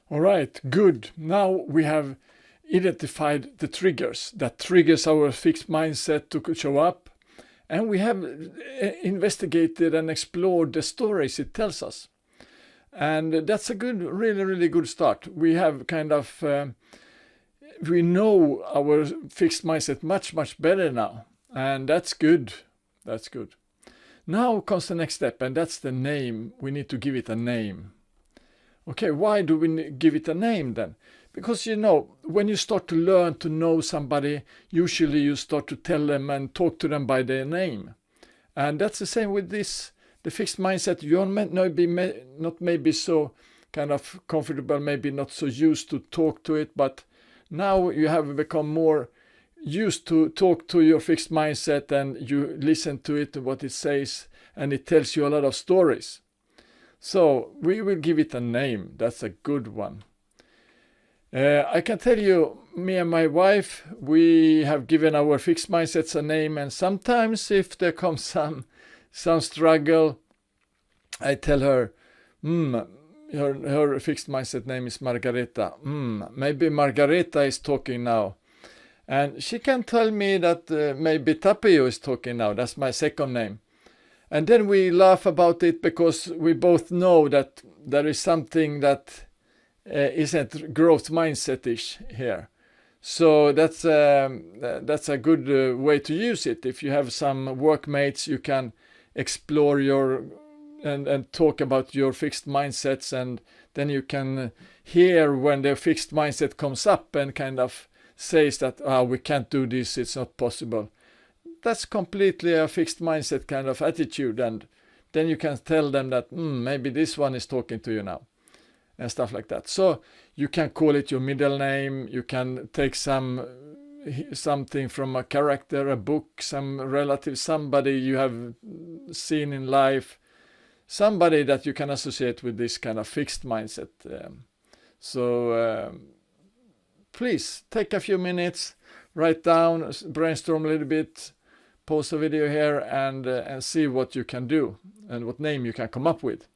All right, good. Now we have identified the triggers that triggers our fixed mindset to show up, and we have investigated and explored the stories it tells us. And that's a good, really good start. We have we know our fixed mindset much better now, and that's good. That's good. Now comes the next step, and that's the name. We need to give it a name. Okay, why do we give it a name then? Because when you start to learn to know somebody, usually you start to tell them and talk to them by their name. And that's the same with this, the fixed mindset. You're not maybe so kind of comfortable, maybe not so used to talk to it, but now you have become more used to talk to your fixed mindset, and you listen to it, what it says, and it tells you a lot of stories. So we will give it a name. That's a good one. I can tell you, me and my wife, we have given our fixed mindsets a name, and sometimes if there comes some struggle, I tell her, her fixed mindset name is Margareta. Maybe Margareta is talking now. And she can tell me that maybe Tapio is talking now. That's my second name. And then we laugh about it because we both know that there is something that isn't growth mindset-ish here. So that's a good way to use it. If you have some workmates, you can explore and talk about your fixed mindsets, and then you can hear when the fixed mindset comes up and kind of says that we can't do this, it's not possible. That's completely a fixed mindset kind of attitude, and then you can tell them that maybe this one is talking to you now, and stuff like that. So you can call it your middle name. You can take something from a character, a book, some relative, somebody you have seen in life, somebody that you can associate with this kind of fixed mindset. Please take a few minutes, write down, brainstorm a little bit, pause the video here, and see what you can do and what name you can come up with.